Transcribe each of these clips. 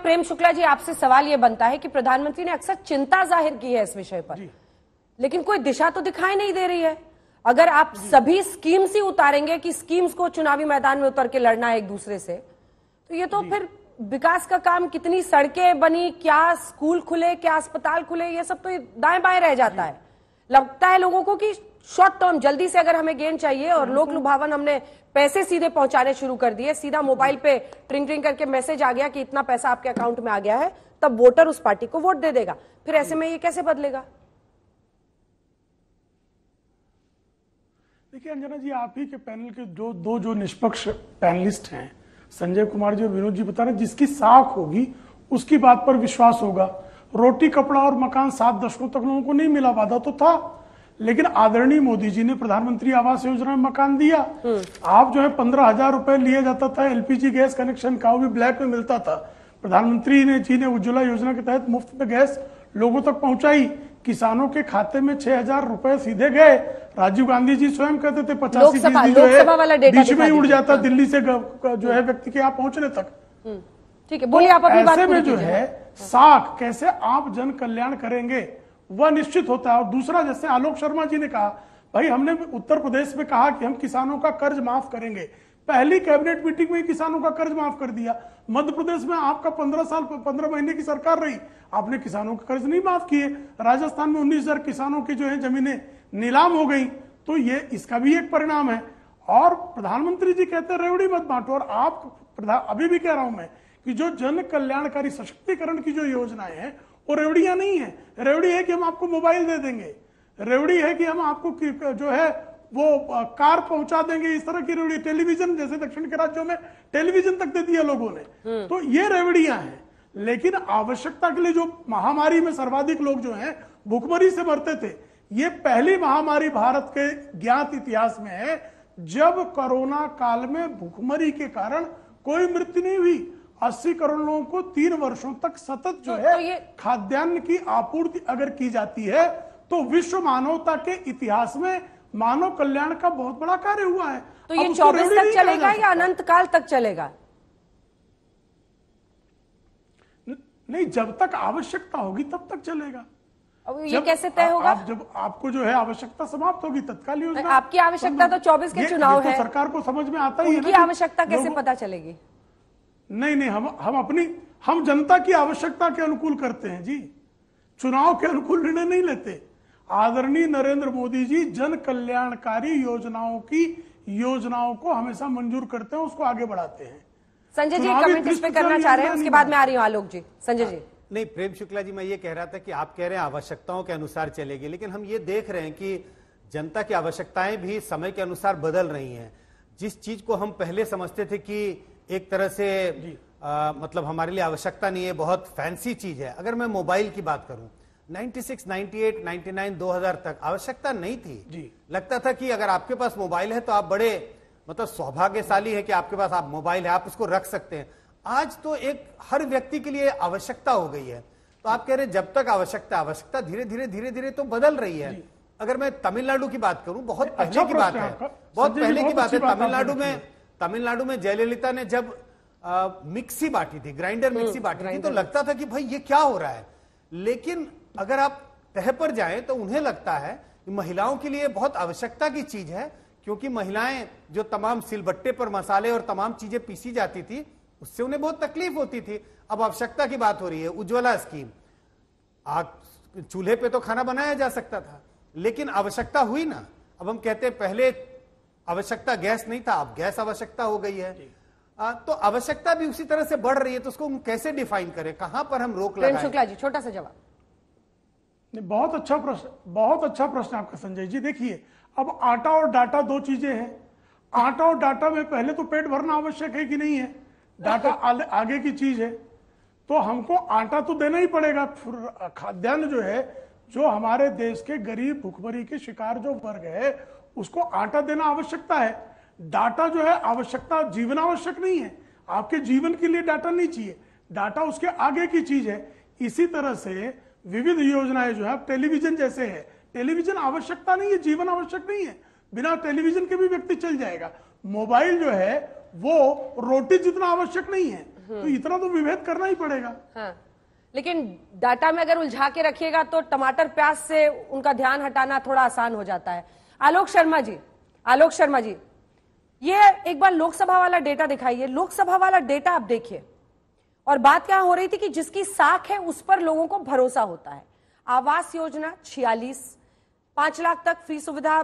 प्रेम शुक्ला जी, आपसे सवाल ये बनता है कि प्रधानमंत्री ने अक्सर चिंता जाहिर की है इस विषय पर, लेकिन कोई दिशा तो दिखाई नहीं दे रही है। अगर आप सभी स्कीम्स ही उतारेंगे कि स्कीम्स को चुनावी मैदान में उतर के लड़ना है एक दूसरे से, तो ये तो फिर विकास का काम, कितनी सड़कें बनी, क्या स्कूल खुले, क्या अस्पताल खुले, ये सब तो दाएं बाएं रह जाता है। लगता है लोगों को कि शॉर्ट टर्म जल्दी से अगर हमें गेन चाहिए, और लोक लुभावन हमने पैसे सीधे पहुंचाने शुरू कर दिए, सीधा मोबाइल पे ट्रिंग ट्रिंग करके मैसेज आ गया कि इतना पैसा आपके अकाउंट में आ गया है, तब वोटर उस पार्टी को वोट दे देगा। फिर ऐसे में ये कैसे बदलेगा? देखिए अंजना जी, आप ही के पैनल के जो निष्पक्ष पैनलिस्ट हैं, संजय कुमार जी और विनोद जी बता रहे, जिसकी साख होगी उसकी बात पर विश्वास होगा। रोटी कपड़ा और मकान 7 दशकों तक लोगों को नहीं मिला, वादा तो था, लेकिन आदरणीय मोदी जी ने प्रधानमंत्री आवास योजना में मकान दिया। आप जो है 15,000 रुपए लिया जाता था एलपीजी गैस कनेक्शन का, वो भी ब्लैक में मिलता था। प्रधानमंत्री जी ने उज्ज्वला योजना के तहत मुफ्त में गैस लोगों तक पहुंचाई। किसानों के खाते में 6,000 रुपए सीधे गए। राजीव गांधी जी स्वयं कहते थे 85% जो है बीच में उड़ जाता दिल्ली से जो है व्यक्ति के यहाँ पहुंचने तक। ठीक है, बोलिए आप अपनी बात। ऐसे में जो है साख कैसे आप जन कल्याण करेंगे वह निश्चित होता है। और दूसरा, जैसे आलोक शर्मा जी ने कहा, भाई हमने उत्तर प्रदेश में कहा कि हम किसानों का कर्ज माफ करेंगे, पहली कैबिनेट मीटिंग में किसानों का कर्ज माफ कर दिया। मध्य प्रदेश में आपका 15 महीने की सरकार रही, आपने किसानों का कर्ज नहीं माफ किए। राजस्थान में 19,000 किसानों की जो है जमीनें नीलाम हो गई, तो ये इसका भी एक परिणाम है। और प्रधानमंत्री जी कहते हैं रेवड़ी मत बांटो, और आप अभी भी कह रहा हूं मैं कि जो जन कल्याणकारी सशक्तिकरण की जो योजनाएं हैं वो रेवड़ियां नहीं है। रेवड़ी है कि हम आपको मोबाइल दे देंगे, रेवड़ी है कि हम आपको जो है वो कार पहुंचा देंगे, इस तरह की रेवड़ी। टेलीविजन, जैसे दक्षिण के राज्यों में टेलीविजन तक दे दिया लोगों ने, तो ये रेवड़ियां हैं। लेकिन आवश्यकता के लिए जो महामारी में सर्वाधिक लोग जो हैं भूखमरी से मरते थे, ये पहली महामारी भारत के ज्ञात इतिहास में है जब कोरोना काल में भूखमरी के कारण कोई मृत्यु नहीं हुई। 80 करोड़ लोगों को 3 वर्षों तक सतत जो है खाद्यान्न की आपूर्ति अगर की जाती है, तो विश्व मानवता के इतिहास में मानव कल्याण का बहुत बड़ा कार्य हुआ है। तो ये 24 तक चलेगा या अनंत काल तक चलेगा? नहीं, जब तक आवश्यकता होगी तब तक चलेगा। अब ये कैसे तय होगा? जब आपको जो है आवश्यकता समाप्त होगी तत्काल योजना। आपकी आवश्यकता तो 24 के चुनाव है, सरकार को समझ में आता ही है। उनकी आवश्यकता कैसे पता चलेगी? नहीं, हम जनता की आवश्यकता के अनुकूल करते हैं जी, चुनाव के अनुकूल निर्णय नहीं लेते। आदरणीय नरेंद्र मोदी जी जन कल्याणकारी योजनाओं को हमेशा मंजूर करते हैं, उसको आगे बढ़ाते हैं। संजय जी कमेंट इस पे करना चाह रहे हैं, उसके बाद मैं आ रही हूँ आलोक जी। संजय जी। नहीं, प्रेम शुक्ला जी, मैं ये कह रहा था कि आप कह रहे हैं आवश्यकताओं के अनुसार चलेगी, लेकिन हम ये देख रहे हैं कि जनता की आवश्यकताएं भी समय के अनुसार बदल रही हैं। जिस चीज को हम पहले समझते थे कि एक तरह से मतलब हमारे लिए आवश्यकता नहीं है, बहुत फैंसी चीज है। अगर मैं मोबाइल की बात करूं, 96, 98, 99, 2000 तक आवश्यकता नहीं थी जी। लगता था कि अगर आपके पास मोबाइल है तो आप बड़े मतलब सौभाग्यशाली है कि आपके पास आप मोबाइल है, आप उसको रख सकते हैं। आज तो एक हर व्यक्ति के लिए आवश्यकता हो गई है। तो आप कह रहे हैं जब तक आवश्यकता धीरे धीरे तो बदल रही है। अगर मैं तमिलनाडु की बात करूं, बहुत पहले की बात है, बहुत पहले की बात है। तमिलनाडु में जयललिता ने जब मिक्सी बांटी थी, ग्राइंडर मिक्सी बांटी थी, तो लगता था कि भाई ये क्या हो रहा है। लेकिन अगर आप तह पर जाएं तो उन्हें लगता है कि महिलाओं के लिए बहुत आवश्यकता की चीज है, क्योंकि महिलाएं जो तमाम सिलबट्टे पर मसाले और तमाम चीजें पीसी जाती थी, उससे उन्हें बहुत तकलीफ होती थी। अब आवश्यकता की बात हो रही है। उज्ज्वला स्कीम, आग चूल्हे पे तो खाना बनाया जा सकता था, लेकिन आवश्यकता हुई ना। अब हम कहते हैं पहले आवश्यकता गैस नहीं था, अब गैस आवश्यकता हो गई है। तो आवश्यकता भी उसी तरह से बढ़ रही है, तो उसको हम कैसे डिफाइन करें, कहां पर हम रोक लगाएं? शुक्ला जी, छोटा सा जवाब। बहुत अच्छा प्रश्न आपका संजय जी। देखिए, अब आटा और डाटा दो चीजें हैं। आटा और डाटा में पहले तो पेट भरना आवश्यक है कि नहीं है, डाटा आगे की चीज है। तो हमको आटा तो देना ही पड़ेगा। खाद्यान्न जो है, जो हमारे देश के गरीब भूखमरी के शिकार जो वर्ग है, उसको आटा देना आवश्यकता है। डाटा जो है आवश्यकता, जीवन आवश्यक नहीं है। आपके जीवन के लिए डाटा नहीं चाहिए, डाटा उसके आगे की चीज है। इसी तरह से विविध योजनाएं जो है, टेलीविजन जैसे है, टेलीविजन आवश्यकता नहीं है, जीवन आवश्यक नहीं है। बिना टेलीविजन के भी व्यक्ति चल जाएगा। मोबाइल जो है वो रोटी जितना आवश्यक नहीं है। तो इतना तो विभेद करना ही पड़ेगा। हाँ, लेकिन डाटा में अगर उलझा के रखिएगा तो टमाटर प्याज से उनका ध्यान हटाना थोड़ा आसान हो जाता है। आलोक शर्मा जी, ये एक बार लोकसभा वाला डेटा दिखाइए। लोकसभा वाला डेटा आप देखिए, और बात क्या हो रही थी कि जिसकी साख है उस पर लोगों को भरोसा होता है। आवास योजना 46, 5 लाख तक फ्री सुविधा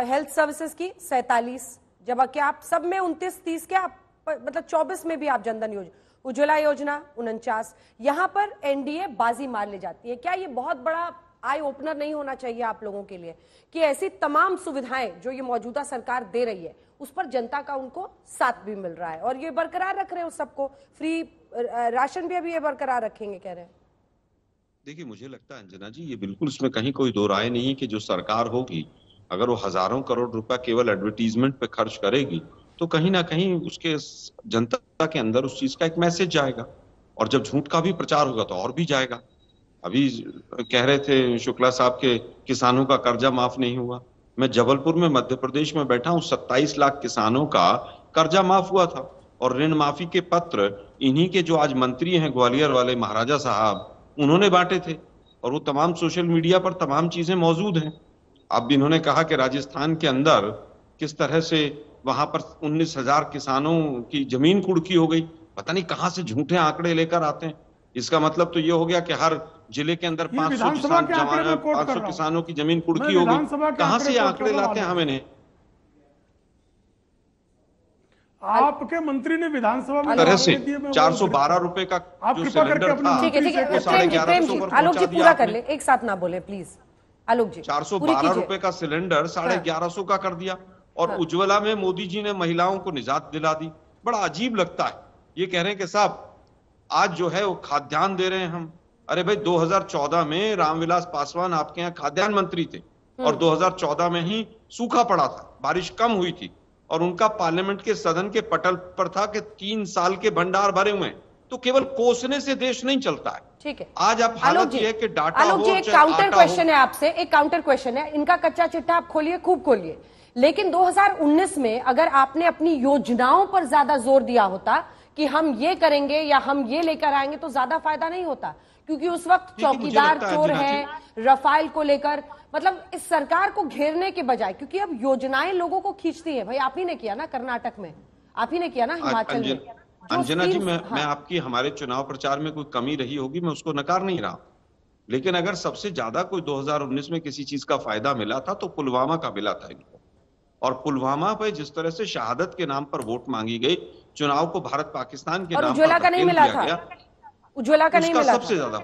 हेल्थ सर्विसेज की 47, जबकि आप सब में 29-30 के आप मतलब 24 में भी आप जनधन योजना, उज्ज्वला योजना 49, यहां पर एनडीए बाजी मार ले जाती है। क्या ये बहुत बड़ा आई ओपनर नहीं होना चाहिए आप लोगों के लिए कि ऐसी तमाम सुविधाएं जो ये मौजूदा सरकार दे रही है उस पर जनता का उनको साथ भी मिल रहा है, और ये बरकरार रख रहे हैं सबको, फ्री राशन भी अभी ये बरकरार रखेंगे कह रहे हैं। देखिए, मुझे लगता है अंजना जी, ये बिल्कुल इसमें कहीं कोई दो राय नहीं है कि जो सरकार होगी अगर वो हजारों करोड़ रुपया केवल एडवर्टीजमेंट पे खर्च करेगी तो कहीं ना कहीं उसके जनता के अंदर उस चीज का एक मैसेज जाएगा, और जब झूठ का भी प्रचार होगा तो और भी जाएगा। अभी कह रहे थे शुक्ला साहब के किसानों का कर्जा माफ नहीं हुआ। मैं जबलपुर में मध्य प्रदेश में बैठा हूं, 27 लाख किसानों का कर्जा माफ हुआ था, और ऋण माफी के पत्र इन्हीं के जो आज मंत्री हैं ग्वालियर वाले महाराजा साहब, उन्होंने बांटे थे, और वो तमाम सोशल मीडिया पर तमाम चीजें मौजूद हैं। अब इन्होंने कहा कि राजस्थान के अंदर किस तरह से वहां पर 19,000 किसानों की जमीन कुड़की हो गई। पता नहीं कहां से झूठे आंकड़े लेकर आते हैं। इसका मतलब तो ये हो गया कि हर जिले के अंदर 500 किसानों की जमीन कुड़की हो गई। कहां से आंकड़े लाते हैं हमें नहीं। आपके मंत्री ने विधानसभा में तरह से 412 रुपए का जो सिलेंडर था, ठीक है, आलोक जी पूरा कर ले, एक साथ ना बोले प्लीज। आलोक जी, 412 रुपए का सिलेंडर 1150 का कर दिया, और उज्ज्वला में मोदी जी ने महिलाओं को निजात दिला दी। बड़ा अजीब लगता है। ये कह रहे हैं कि साहब आज जो है वो खाद्यान्न दे रहे हैं हम। अरे भाई, 2014 में रामविलास पासवान आपके यहाँ खाद्यान्न मंत्री थे, और 2014 में ही सूखा पड़ा था, बारिश कम हुई थी, और उनका पार्लियामेंट के सदन के पटल पर था कि 3 साल के भंडार भरे हुए हैं। तो केवल कोसने से देश नहीं चलता है। ठीक है, आज आप हालत ये है कि डाटा आलोक जी, एक काउंटर क्वेश्चन है आपसे, एक काउंटर क्वेश्चन है। इनका कच्चा चिट्ठा आप खोलिए, खूब खोलिए, लेकिन 2019 में अगर आपने अपनी योजनाओं पर ज्यादा जोर दिया होता कि हम ये करेंगे या हम ये लेकर आएंगे तो ज्यादा फायदा नहीं होता, क्योंकि उस वक्त चौकीदार चोर है रफाल को लेकर, मतलब इस सरकार को घेरने के बजाय, क्योंकि अब योजनाएं लोगों को खींचती है। भाई आप ही ने किया ना कर्नाटक में, आप ही ने किया ना हिमाचल में। अंजना जी, मैं आपकी हमारे चुनाव प्रचार में कोई कमी रही होगी, मैं उसको नकार नहीं रहा, लेकिन अगर सबसे ज्यादा कोई 2019 में किसी चीज का फायदा मिला था तो पुलवामा का मिला था इनको। और पुलवामा पे जिस तरह से शहादत के नाम पर वोट मांगी गई, चुनाव को भारत पाकिस्तान के नाम पर उज्ज्वला का नहीं मिला था, उज्ज्वला का नहीं मिला, सबसे ज्यादा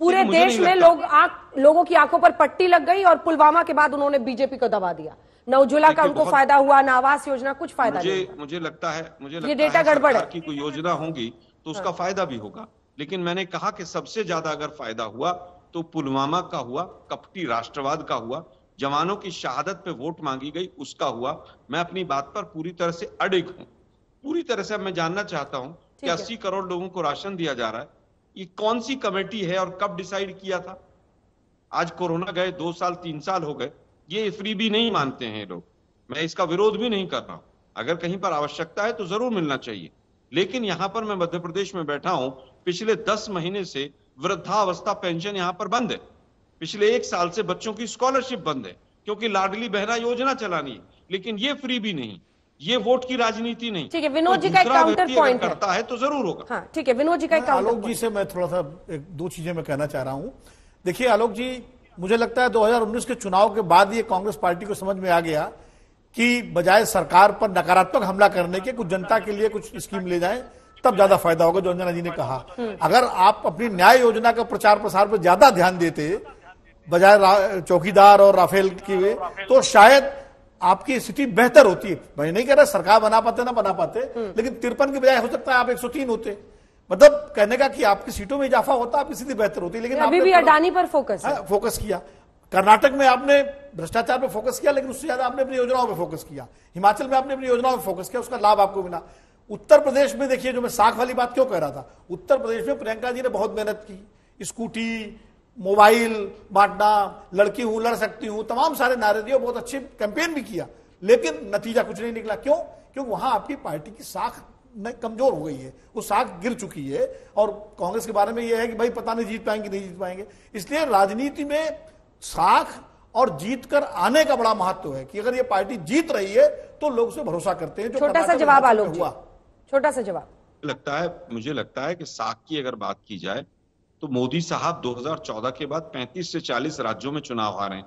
पूरे देश में लोगों की आंखों पर पट्टी लग गई, और पुलवामा के बाद उन्होंने बीजेपी को दबा दिया। न उज्ज्वला का उनको फायदा हुआ, न आवास योजना, कुछ फायदा नहीं। मुझे लगता है ये डेटा गड़बड़ है कि कोई योजना होगी तो उसका फायदा भी होगा, लेकिन मैंने कहा कि सबसे ज्यादा अगर फायदा हुआ तो पुलवामा का हुआ, कपटी राष्ट्रवाद का हुआ, जवानों की शहादत पे वोट मांगी गई उसका हुआ। मैं अपनी बात पर पूरी तरह से अडिग हूं, पूरी तरह से। अब मैं जानना चाहता हूं कि 80 करोड़ लोगों को राशन दिया जा रहा है, ये कौन सी कमेटी है और कब डिसाइड किया था? आज कोरोना गए 2 साल 3 साल हो गए, ये फ्री भी नहीं मानते हैं लोग। मैं इसका विरोध भी नहीं कर रहा हूं, अगर कहीं पर आवश्यकता है तो जरूर मिलना चाहिए, लेकिन यहां पर मैं मध्य प्रदेश में बैठा हूं, पिछले 10 महीने से वृद्धावस्था पेंशन यहां पर बंद है। पिछले 1 साल से बच्चों की स्कॉलरशिप बंद है, क्योंकि लाडली बहना योजना चलानी है, लेकिन ये फ्री भी नहीं, ये वोट की राजनीति नहीं। ठीक है, विनोद जी का एक काउंटर पॉइंट करता है तो जरूर होगा। हाँ, ठीक है, विनोद जी का एक काउंटर। आलोक जी से मैं थोड़ा सा 2 चीजें मैं कहना चाह रहा हूं। देखिए आलोक जी, मुझे लगता है 2019 के चुनाव के बाद ये कांग्रेस पार्टी को समझ में आ गया कि बजाय सरकार पर नकारात्मक हमला करने के कुछ जनता के लिए कुछ स्कीम ले जाएं, तब ज्यादा फायदा होगा। जो अंजना जी ने कहा, अगर आप अपनी न्याय योजना का प्रचार प्रसार पर ज्यादा ध्यान देते बजाय चौकीदार और राफेल की, तो शायद आपकी स्थिति बेहतर होती है। मैं नहीं कह रहा सरकार बना पाते ना बना पाते, लेकिन 53 की बजाय हो सकता है आप 103 होते। मतलब कहने का कि आपकी सीटों में इजाफा होता, आपकी स्थिति बेहतर होती। लेकिन अभी भी अडानी पर फोकस किया। कर्नाटक में आपने भ्रष्टाचार पर फोकस किया, लेकिन उससे ज्यादा आपने अपनी योजनाओं पर फोकस किया। हिमाचल में आपने अपनी योजनाओं पर फोकस किया, उसका लाभ आपको मिला। उत्तर प्रदेश में देखिए, जो मैं साख वाली बात क्यों कह रहा था, उत्तर प्रदेश में प्रियंका जी ने बहुत मेहनत की, स्कूटी, मोबाइल बांटना, लड़की हूं लड़ सकती हूं, तमाम सारे नारे दिए, बहुत अच्छे कैंपेन भी किया, लेकिन नतीजा कुछ नहीं निकला। क्यों? क्योंकि वहां आपकी पार्टी की साख कमजोर हो गई है, वो साख गिर चुकी है। और कांग्रेस के बारे में यह है कि भाई पता नहीं जीत पाएंगे नहीं जीत पाएंगे। इसलिए राजनीति में साख और जीत कर आने का बड़ा महत्व है कि अगर ये पार्टी जीत रही है तो लोग उसे भरोसा करते हैं। जो छोटा सा जवाब आलोक जी, हुआ, छोटा सा जवाब। मुझे लगता है कि साख की अगर बात की जाए तो मोदी साहब 2014 के बाद 35 से 40 राज्यों में चुनाव हारे हैं,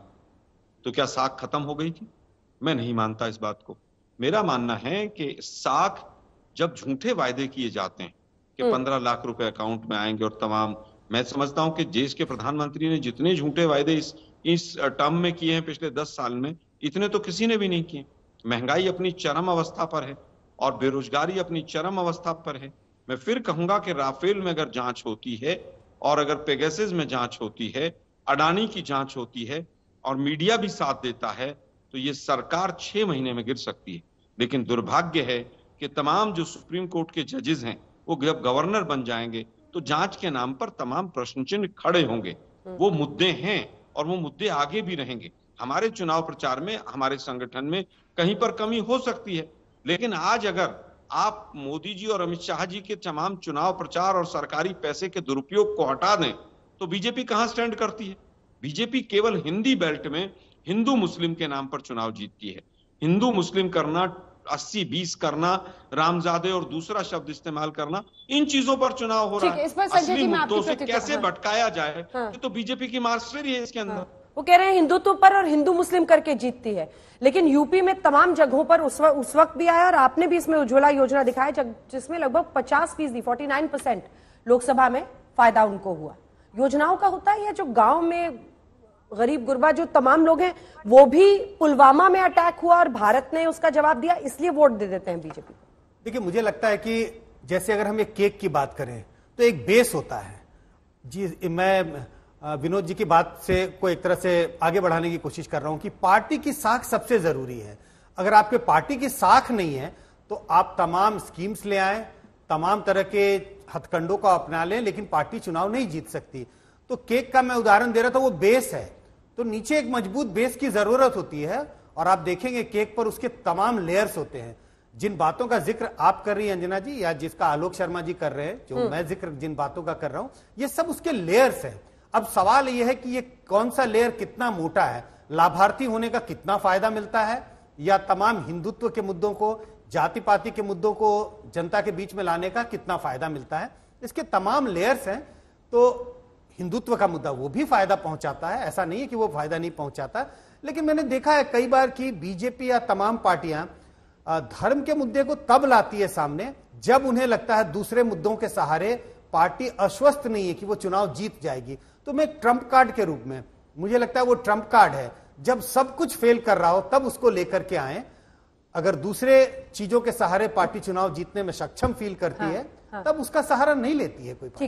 तो क्या साख खत्म हो गई थी? मैं नहीं मानता इस बात को। मेरा मानना है कि साख जब झूठे वायदे किए जाते हैं कि 15 लाख रुपए अकाउंट में आएंगे और तमाम, मैं समझता हूं कि देश के प्रधानमंत्री ने जितने झूठे वायदे इस टर्म में किए हैं पिछले 10 साल में, इतने तो किसी ने भी नहीं किए। महंगाई अपनी चरम अवस्था पर है और बेरोजगारी अपनी चरम अवस्था पर है। मैं फिर कहूंगा कि राफेल में अगर जांच होती है और अगर पेगासस में जांच होती है, अडानी की जांच होती है और मीडिया भी साथ देता है तो ये सरकार 6 महीने में गिर सकती है। लेकिन दुर्भाग्य है कि तमाम जो सुप्रीम कोर्ट के जजेस हैं वो जब गवर्नर बन जाएंगे तो जांच के नाम पर तमाम प्रश्न चिन्ह खड़े होंगे। वो मुद्दे हैं और वो मुद्दे आगे भी रहेंगे। हमारे चुनाव प्रचार में, हमारे संगठन में कहीं पर कमी हो सकती है, लेकिन आज अगर आप मोदी जी और अमित शाह जी के तमाम चुनाव प्रचार और सरकारी पैसे के दुरुपयोग को हटा दें तो बीजेपी कहां स्टैंड करती है? बीजेपी केवल हिंदी बेल्ट में हिंदू मुस्लिम के नाम पर चुनाव जीतती है। हिंदू मुस्लिम करना, 80-20 करना, रामजादे और दूसरा शब्द इस्तेमाल करना, इन चीजों पर चुनाव हो रहा है। असली मुद्दों से कैसे भटकाया जाए, ये तो बीजेपी की मास्टरी है इसके अंदर। वो कह रहे हैं हिंदुत्व पर और हिंदू मुस्लिम करके जीतती है, लेकिन यूपी में तमाम जगहों पर उस वक्त भी आया और आपने भी इसमें उज्ज्वला योजना दिखाया जिसमें लगभग 50%, 49% लोकसभा में फायदा उनको हुआ। योजनाओं का होता है या जो गांव में गरीब गुरबा जो तमाम लोग हैं, वो भी पुलवामा में अटैक हुआ और भारत ने उसका जवाब दिया, इसलिए वोट दे देते हैं बीजेपी को। देखिए, मुझे लगता है कि जैसे अगर हम एक केक की बात करें तो एक बेस होता है जी। मैं विनोद जी की बात से को एक तरह से आगे बढ़ाने की कोशिश कर रहा हूं कि पार्टी की साख सबसे जरूरी है। अगर आपके पार्टी की साख नहीं है तो आप तमाम स्कीम्स ले आए, तमाम तरह के हथकंडों को अपना लें, लेकिन पार्टी चुनाव नहीं जीत सकती। तो केक का मैं उदाहरण दे रहा था, वो बेस है, तो नीचे एक मजबूत बेस की जरूरत होती है। और आप देखेंगे केक पर उसके तमाम लेयर्स होते हैं। जिन बातों का जिक्र आप कर रही हैं अंजना जी, या जिसका आलोक शर्मा जी कर रहे हैं, जो मैं जिक्र जिन बातों का कर रहा हूं, ये सब उसके लेयर्स हैं। अब सवाल यह है कि ये कौन सा लेयर कितना मोटा है, लाभार्थी होने का कितना फायदा मिलता है, या तमाम हिंदुत्व के मुद्दों को, जाति पाति के मुद्दों को जनता के बीच में लाने का कितना फायदा मिलता है। इसके तमाम लेयर्स हैं। तो हिंदुत्व का मुद्दा वो भी फायदा पहुंचाता है, ऐसा नहीं है कि वो फायदा नहीं पहुंचाता। लेकिन मैंने देखा है कई बार कि बीजेपी या तमाम पार्टियां धर्म के मुद्दे को तब लाती है सामने जब उन्हें लगता है दूसरे मुद्दों के सहारे पार्टी आश्वस्त नहीं है कि वो चुनाव जीत जाएगी। तो मैं ट्रम्प कार्ड के रूप में, मुझे लगता है वो ट्रम्प कार्ड है, जब सब कुछ फेल कर रहा हो तब उसको लेकर के आए। अगर दूसरे चीजों के सहारे पार्टी चुनाव जीतने में सक्षम फील करती है, तब उसका सहारा नहीं लेती है कोई पार्टी।